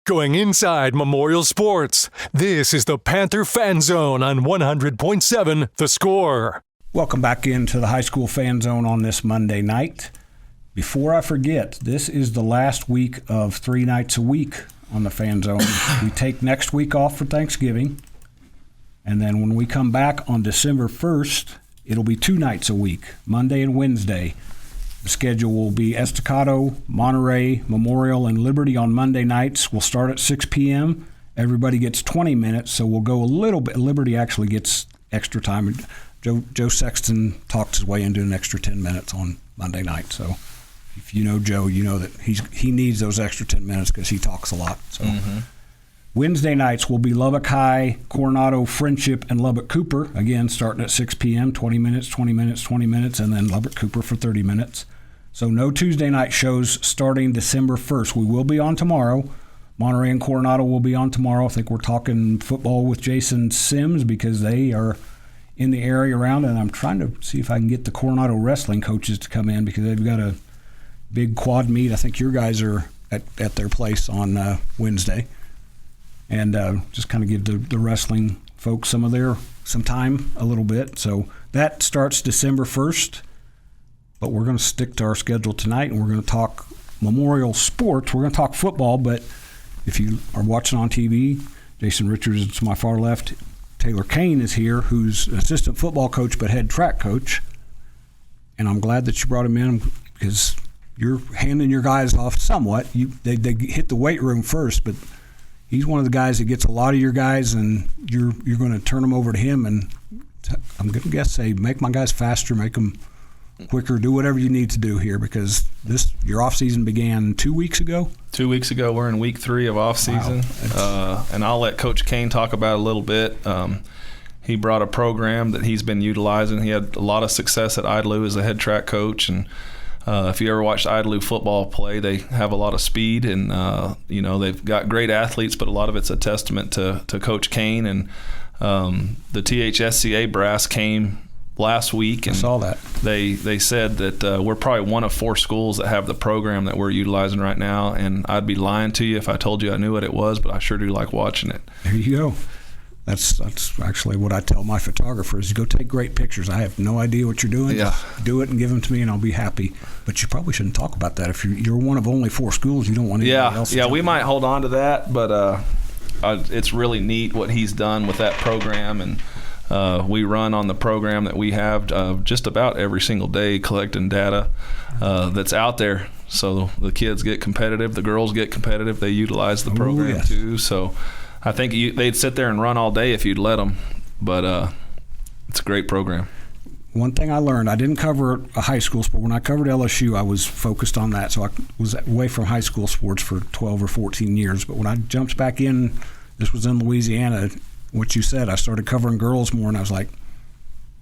going inside Memorial Sports. This is the Panther Fan Zone on 100.7 The Score. Welcome back into the High School Fan Zone on this Monday night. Before I forget, this is the last week of 3 nights a week on the Fan Zone. We take next week off for Thanksgiving, and then when we come back on December 1st, it'll be 2 nights a week, Monday and Wednesday. The schedule will be Estacado, Monterey, Memorial, and Liberty on Monday nights. We'll start at 6 p.m. Everybody gets 20 minutes, so we'll go a little bit. Liberty actually gets extra time. Joe Sexton talks his way into an extra 10 minutes on Monday night. So if you know Joe, you know that he needs those extra 10 minutes because he talks a lot. So Wednesday nights will be Lubbock High, Coronado, Friendship, and Lubbock Cooper. Again, starting at 6 p.m., 20 minutes, 20 minutes, 20 minutes, and then Lubbock Cooper for 30 minutes. So no Tuesday night shows starting December 1st. We will be on tomorrow. Monterey and Coronado will be on tomorrow. I think we're talking football with Jason Sims because they are in the area around, and I'm trying to see if I can get the Coronado wrestling coaches to come in because they've got a big quad meet. I think your guys are at their place on Wednesday. And just kind of give the wrestling folks some time a little bit. So that starts December 1st, but we're going to stick to our schedule tonight, and we're going to talk Memorial sports. We're going to talk football, but if you are watching on TV, Jason Richards is to my far left. Taylor Cain is here, who's an assistant football coach but head track coach. And I'm glad that you brought him in because you're handing your guys off somewhat. They hit the weight room first, but he's one of the guys that gets a lot of your guys, and you're going to turn them over to him. And I'm going to guess say make my guys faster, make them quicker, do whatever you need to do here because your off season began 2 weeks ago. 2 weeks ago, we're in week 3 of off season, and I'll let Coach Cain talk about it a little bit. He brought a program that he's been utilizing. He had a lot of success at Idalou as a head track coach, and if you ever watched Idalou football play, they have a lot of speed, and they've got great athletes, but a lot of it's a testament to Coach Cain. And the THSCA brass came last week, and I saw that. They said that we're probably one of 4 schools that have the program that we're utilizing right now, and I'd be lying to you if I told you I knew what it was, but I sure do like watching it. There you go. That's actually what I tell my photographers: go take great pictures. I have no idea what you're doing. Yeah. Just do it and give them to me, and I'll be happy. But you probably shouldn't talk about that. If you're one of only 4 schools, you don't want anybody else. Yeah, we might hold on to that, but it's really neat what he's done with that program, and we run on the program that we have just about every single day, collecting data that's out there. So the kids get competitive, the girls get competitive. They utilize the program too. So I think they'd sit there and run all day if you'd let them, but it's a great program. One thing I learned, I didn't cover a high school sport. When I covered LSU, I was focused on that. So I was away from high school sports for 12 or 14 years. But when I jumped back in, this was in Louisiana, what you said, I started covering girls more, and I was like,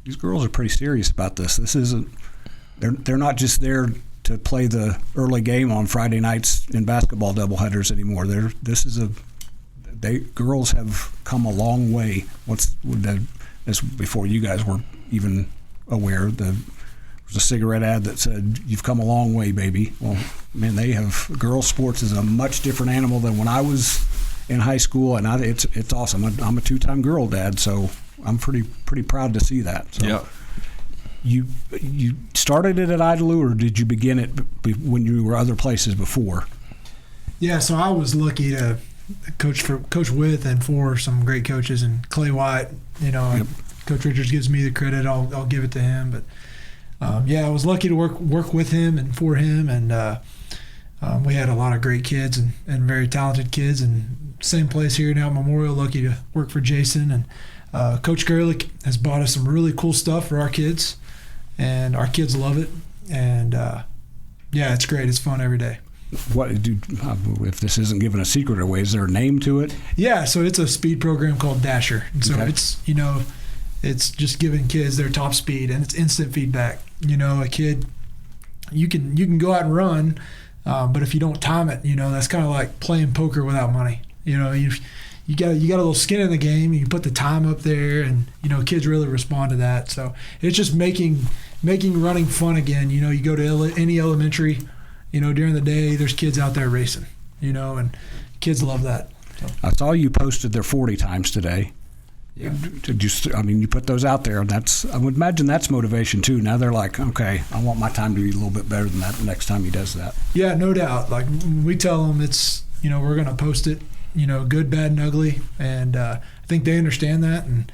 these girls are pretty serious about this. This isn't – they're not just there to play the early game on Friday nights in basketball doubleheaders anymore. Girls have come a long way. This before you guys were even aware. There was a cigarette ad that said, "You've come a long way, baby." Well, man, girls sports is a much different animal than when I was in high school, and it's awesome. I'm a 2-time girl dad, so I'm pretty proud to see that. So yeah. You started it at Idalou, or did you begin it when you were other places before? Yeah, so I was lucky to coach with and for some great coaches, and Clay White, Yep. Coach Richards gives me the credit. I'll give it to him. But I was lucky to work with him and for him, and we had a lot of great kids and very talented kids. And same place here now at Memorial. Lucky to work for Jason, and Coach Gerlich has bought us some really cool stuff for our kids, and our kids love it. And it's great. It's fun every day. If this isn't giving a secret away, is there a name to it? Yeah, so it's a speed program called Dasher. And so it's just giving kids their top speed, and it's instant feedback. A kid, you can go out and run, but if you don't time it, that's kind of like playing poker without money. You got a little skin in the game. You put the time up there, and kids really respond to that. So it's just making running fun again. You go to any elementary. During the day, there's kids out there racing. and kids love that. So. I saw you posted their 40 times today. Yeah. You put those out there. I would imagine that's motivation too. Now they're like, okay, I want my time to be a little bit better than that the next time he does that. Yeah, no doubt. Like we tell them it's, we're going to post it, good, bad, and ugly. And I think they understand that. And,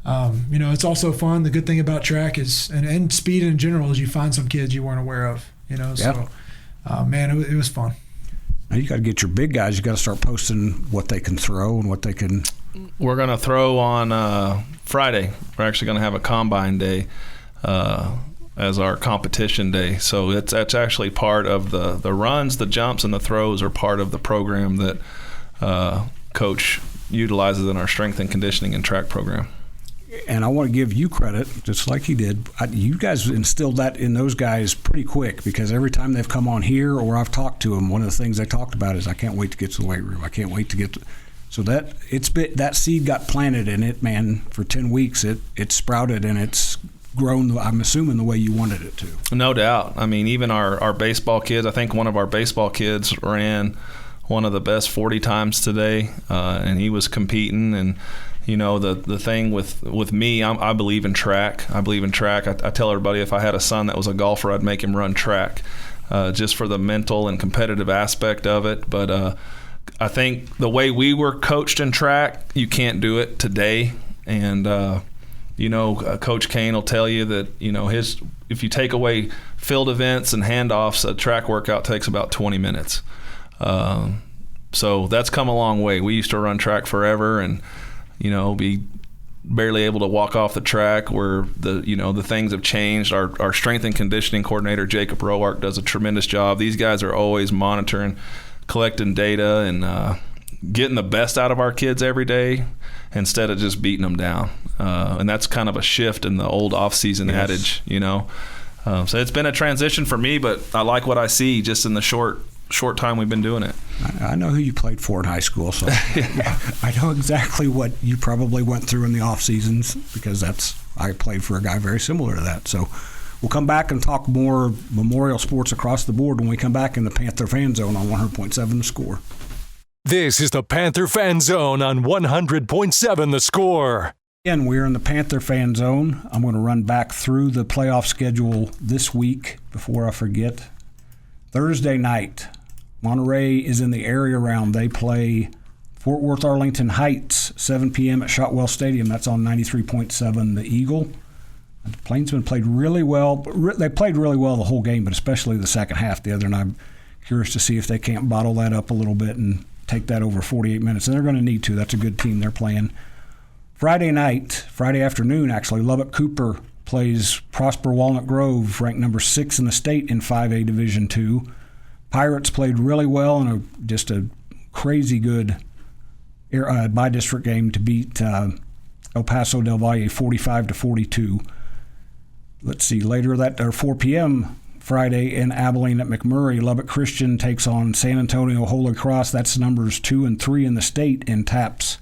it's also fun. The good thing about track is, and speed in general, is you find some kids you weren't aware of, So, man, it was fun. Now you got to get your big guys. You got to start posting what they can throw and what they can. We're going to throw on Friday. We're actually going to have a combine day as our competition day. So that's actually part of the runs, the jumps, and the throws are part of the program that Coach utilizes in our strength and conditioning and track program. And I want to give you credit, just like he did. You guys instilled that in those guys pretty quick, because every time they've come on here or I've talked to them, one of the things they talked about is, I can't wait to get to the weight room. I can't wait to get to. So that seed got planted in it, man. For 10 weeks, it sprouted and it's grown. I'm assuming the way you wanted it to. No doubt. I mean, even our baseball kids. I think one of our baseball kids ran one of the best 40 times today, and he was competing. And the thing with me, I believe in track. I tell everybody, if I had a son that was a golfer, I'd make him run track, just for the mental and competitive aspect of it. But I think the way we were coached in track, you can't do it today. And Coach Cain will tell you that if you take away field events and handoffs, a track workout takes about 20 minutes. So that's come a long way. We used to run track forever and be barely able to walk off the track, where the things have changed. Our strength and conditioning coordinator, Jacob Roark, does a tremendous job. These guys are always monitoring, collecting data, and getting the best out of our kids every day instead of just beating them down. And that's kind of a shift in the old off-season adage, So it's been a transition for me, but I like what I see just in the short time we've been doing it. I know who you played for in high school, so I know exactly what you probably went through in the off seasons, because I played for a guy very similar to that. So we'll come back and talk more Memorial sports across the board when we come back in the Panther Fan Zone on 100.7 The Score. This is the Panther Fan Zone on 100.7 The Score. Again, we're in the Panther Fan Zone. I'm going to run back through the playoff schedule this week before I forget. Thursday night, Monterey is in the area round. They play Fort Worth Arlington Heights, 7 p.m. at Shotwell Stadium. That's on 93.7 The Eagle. The Plainsmen played really well. They played really well the whole game, but especially the second half the other night. I'm curious to see if they can't bottle that up a little bit and take that over 48 minutes. And they're going to need to. That's a good team they're playing. Friday afternoon, actually, Lubbock Cooper plays Prosper Walnut Grove, ranked number 6 in the state in 5A Division II. Pirates played really well in just a crazy good by-district game to beat El Paso del Valle 45-42. Let's see, later that 4 p.m. Friday in Abilene at McMurray, Lubbock Christian takes on San Antonio Holy Cross. That's numbers 2 and 3 in the state in TAPS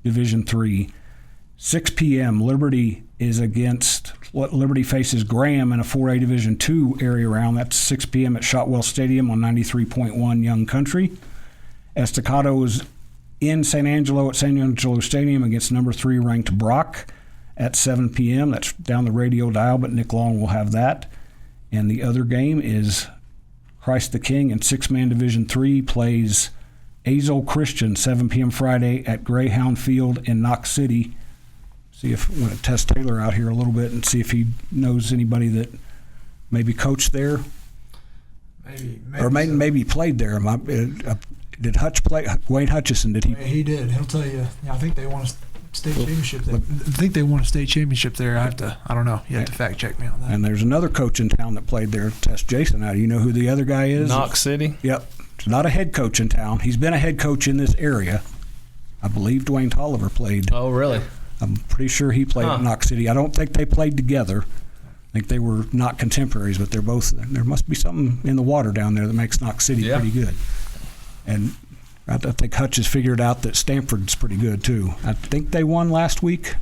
Division III. 6 p.m. Liberty faces Graham in a 4A Division II area round. That's 6 p.m. at Shotwell Stadium on 93.1 Young Country. Estacado is in San Angelo at San Angelo Stadium against number 3 ranked Brock at 7 p.m. That's down the radio dial, but Nick Long will have that. And the other game is Christ the King in 6-man Division III plays Azle Christian, 7 p.m. Friday at Greyhound Field in Knox City. See if I'm going to test Taylor out here a little bit and see if he knows anybody that maybe coached there, maybe played there. Did Hutch play? Wayne Hutchison, did he? He did. He'll tell you. Yeah, I think they won a state championship there. I think they won a state championship there. I don't know. You have to fact check me on that. And there's another coach in town that played there. Test Jason out. Do you know who the other guy is? Knox City. Yep. He's not a head coach in town. He's been a head coach in this area. I believe Dwayne Tolliver played. Oh, really? I'm pretty sure he played at Knox City. I don't think they played together. I think they were not contemporaries, but they're both. There must be something in the water down there that makes Knox City pretty good. And I think Hutch has figured out that Stanford's pretty good too. I think they won last week.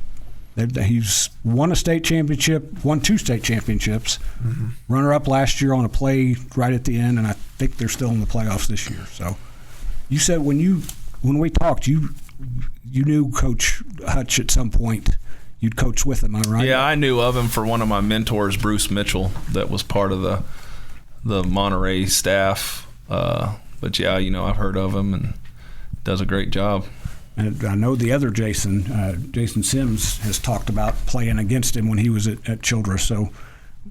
He's won a state championship, won 2 state championships, runner-up last year on a play right at the end, and I think they're still in the playoffs this year. So You said when we talked, you knew Coach Hutch at some point. You'd coach with him, am I right? Yeah, I knew of him for one of my mentors, Bruce Mitchell, that was part of the Monterey staff. But yeah, I've heard of him and does a great job. And I know the other Jason Sims, has talked about playing against him when he was at Childress. So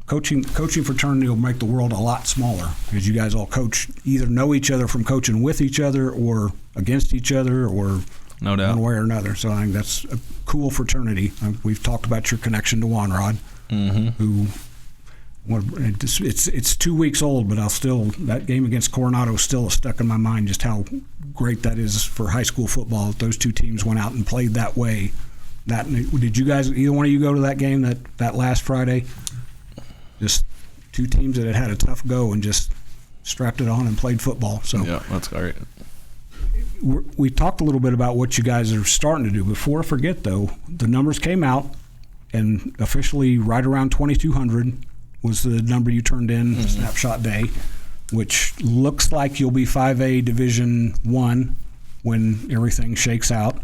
coaching fraternity will make the world a lot smaller because you guys all either know each other from coaching with each other or against each other or no doubt one way or another. So I think that's a cool fraternity. We've talked about your connection to Wanrod, who it's 2 weeks old, but that game against Coronado is still stuck in my mind. Just how great that is for high school football. Those two teams went out and played that way. Did you guys, either one of you, go to that game that last Friday? Just two teams that had a tough go and just strapped it on and played football. So yeah, that's great. We talked a little bit about what you guys are starting to do. Before I forget, though, the numbers came out, and officially right around 2,200 was the number you turned in snapshot day, which looks like you'll be 5A Division I when everything shakes out.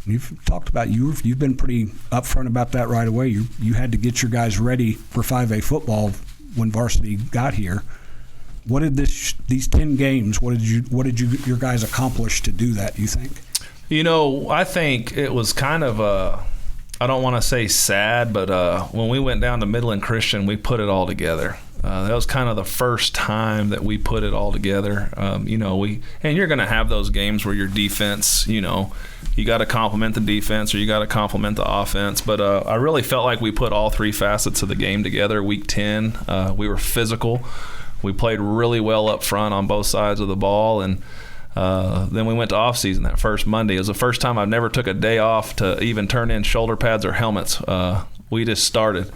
You've talked about you've been pretty upfront about that right away. You had to get your guys ready for 5A football when varsity got here. What did these 10 games? What did your guys accomplish to do that? You think? I think it was kind of I don't want to say sad, but when we went down to Midland Christian, we put it all together. That was kind of the first time that we put it all together. And you're going to have those games where your defense, you got to compliment the defense or you got to compliment the offense. But I really felt like we put all three facets of the game together. Week 10, we were physical. We played really well up front on both sides of the ball, and then we went to off season that first Monday. It was the first time I've never took a day off to even turn in shoulder pads or helmets. We just started.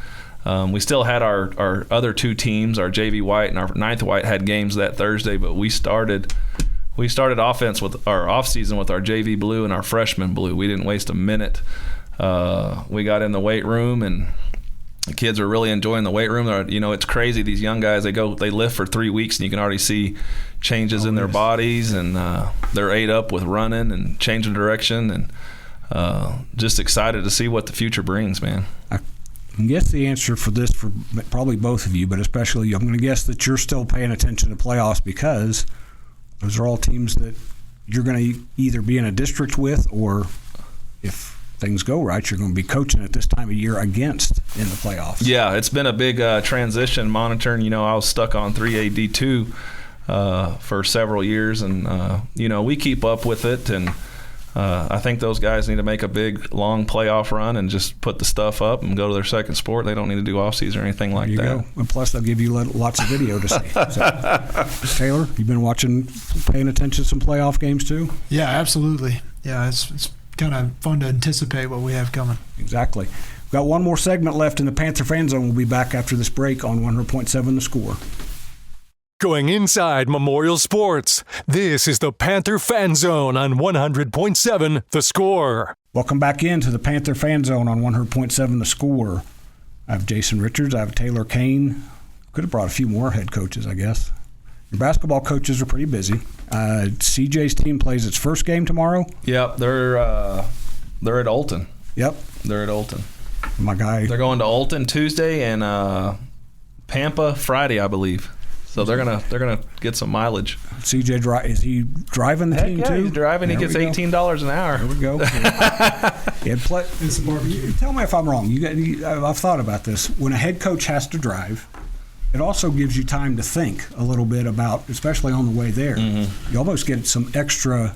We still had our other two teams, our JV White and our Ninth White, had games that Thursday, but we started offense with our off season with our JV Blue and our freshman Blue. We didn't waste a minute. We got in the weight room, and the kids are really enjoying the weight room. It's crazy. These young guys, they lift for 3 weeks, and you can already see changes in their bodies, and they're ate up with running and changing direction, and just excited to see what the future brings, man. I guess the answer for this for probably both of you, but especially I'm going to guess that you're still paying attention to playoffs because those are all teams that you're going to either be in a district with or if things go right, you're going to be coaching at this time of year against in the playoffs. Yeah, it's been a big transition monitoring. I was stuck on 3A D2 for several years, and we keep up with it, and I think those guys need to make a big, long playoff run and just put the stuff up and go to their second sport. They don't need to do off-season or anything like that. Go. And plus, they'll give you lots of video to see. So, Taylor, you've been paying attention to some playoff games too? Yeah, absolutely. Yeah, it's kind of fun to anticipate what we have coming. Exactly. We've got one more segment left in the Panther Fan Zone. We'll be back after this break on 100.7 The Score. Going inside Memorial Sports, this is the Panther Fan Zone on 100.7 The Score. Welcome back into the Panther Fan Zone on 100.7 The Score. I have Jason Richards. I have Taylor Cain. Could have brought a few more head coaches, I guess. Your basketball coaches are pretty busy. CJ's team plays its first game tomorrow. Yep, they're at Olton. Yep, they're at Olton. My guy. They're going to Olton Tuesday and Pampa Friday, I believe. So they're gonna get some mileage. CJ, is he driving the team too? He's driving. There he gets $18 an hour. There we go. It's a barbecue. Tell me if I'm wrong. I've thought about this. When a head coach has to drive, it also gives you time to think a little bit about, especially on the way there. Mm-hmm. You almost get some extra,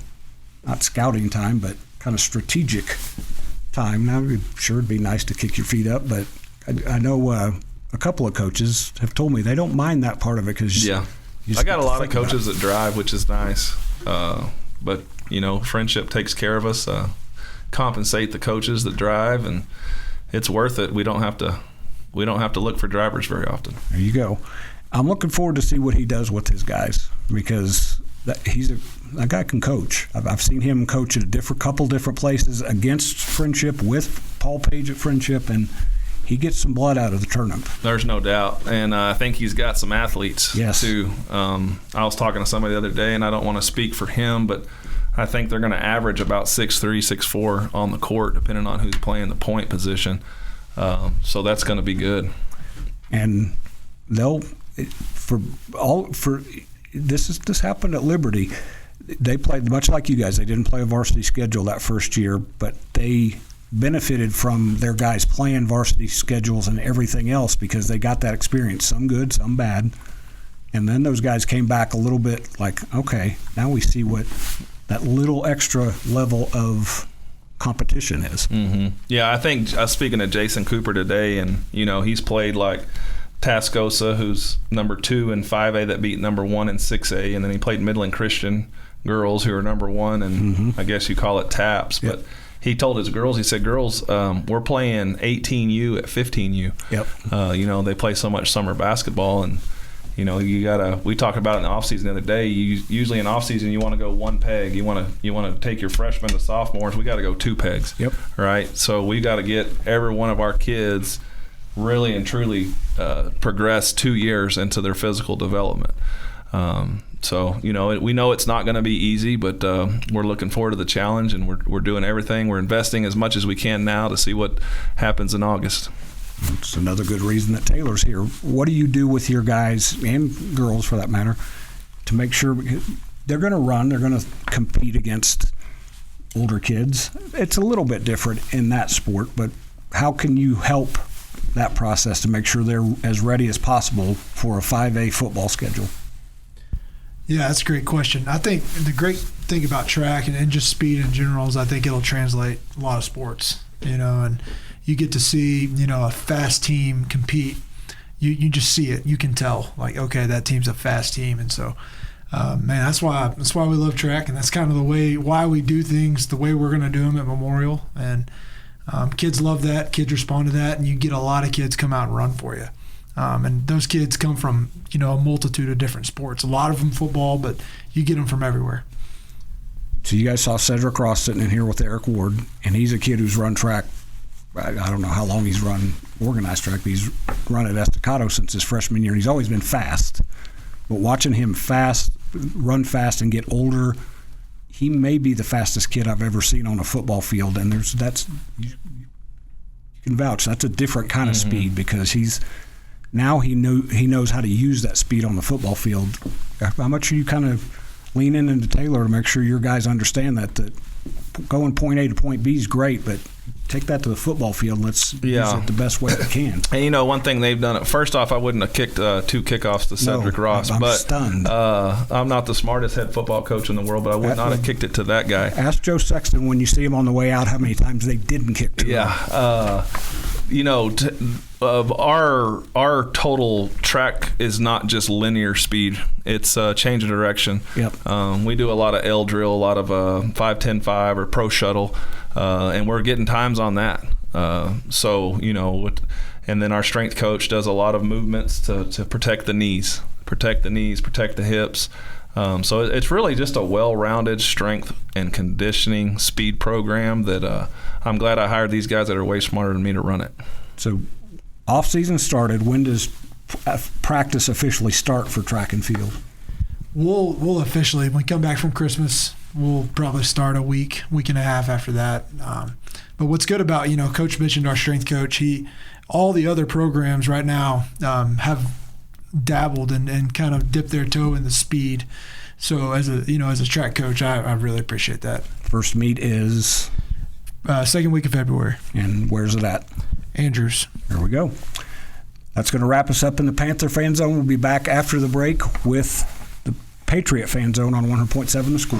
not scouting time, but kind of strategic time. Now, I'm sure it'd be nice to kick your feet up, but I know a couple of coaches have told me they don't mind that part of it because I got a lot of coaches that drive, which is nice. But friendship takes care of us. Compensate the coaches that drive, and it's worth it. We don't have to look for drivers very often. There you go. I'm looking forward to see what he does with his guys because that guy can coach. I've seen him coach at a couple different places against Friendship, with Paul Page at Friendship, and he gets some blood out of the turnip. There's no doubt. And I think he's got some athletes, too. I was talking to somebody the other day, and I don't want to speak for him, but I think they're going to average about 6'3", 6'4" on the court, depending on who's playing the point position. So that's going to be good. And this happened at Liberty. They played much like you guys. They didn't play a varsity schedule that first year, but they benefited from their guys playing varsity schedules and everything else because they got that experience, some good, some bad. And then those guys came back a little bit like, okay, now we see what that little extra level of competition is. Mm-hmm. Yeah, I think I was speaking to Jason Cooper today, and he's played like Tascosa, who's number 2 in 5A that beat number 1 in 6A, and then he played Midland Christian girls who are number 1, and I guess you call it TAPS, but he told his girls, he said, girls, we're playing 18U at 15U. Yep. They play so much summer basketball, and you gotta. We talked about it in the off season the other day. Usually in off season you want to go one peg. You want to take your freshmen to sophomores. We got to go 2 pegs. Yep. Right. So we got to get every one of our kids really and truly progress 2 years into their physical development. So we know it's not going to be easy, but we're looking forward to the challenge, and we're doing everything. We're investing as much as we can now to see what happens in August. It's another good reason that Taylor's here. What do you do with your guys, and girls for that matter, to make sure they're going to run, they're going to compete against older kids? It's a little bit different in that sport, but how can you help that process to make sure they're as ready as possible for a 5A football schedule? Yeah, that's a great question. I think the great thing about track and just speed in general is I think it'll translate a lot of sports, and you get to see, a fast team compete. You just see it. You can tell, like, okay, that team's a fast team. And so, that's why we love track, and that's kind of why we do things the way we're going to do them at Memorial. And kids love that. Kids respond to that, and you get a lot of kids come out and run for you. And those kids come from, a multitude of different sports. A lot of them football, but you get them from everywhere. So you guys saw Cedric Ross sitting in here with Eric Ward, and he's a kid who's run track. I don't know how long he's run organized track, but he's run at Estacado since his freshman year. He's always been fast. But watching him run fast and get older, he may be the fastest kid I've ever seen on a football field. And you can vouch, that's a different kind of speed because he knows how to use that speed on the football field. How much are you kind of leaning into Taylor to make sure your guys understand that going point A to point B is great, but take that to the football field and let's use it the best way we can. And one thing they've done, first off, I wouldn't have kicked 2 kickoffs to Cedric Ross. I'm but stunned. I'm not the smartest head football coach in the world, but I would not have kicked it to that guy. Ask Joe Sexton when you see him on the way out how many times they didn't kick to him. Our total track is not just linear speed. It's change of direction. Yep. We do a lot of L drill, a lot of 5-10-5 or pro shuttle, and we're getting times on that. And then our strength coach does a lot of movements to protect the knees, protect the hips. So it's really just a well-rounded strength and conditioning speed program that I'm glad I hired these guys that are way smarter than me to run it. So off-season started. When does practice officially start for track and field? We'll officially, when we come back from Christmas, we'll probably start a week and a half after that. But what's good about, Coach mentioned our strength coach. All the other programs right now have dabbled and kind of dipped their toe in the speed. So as a track coach, I really appreciate that. First meet is? Second week of February. And where's it at? Andrews. There we go. That's going to wrap us up in the Panther Fan Zone. We'll be back after the break with the Patriot Fan Zone on 100.7 The Score.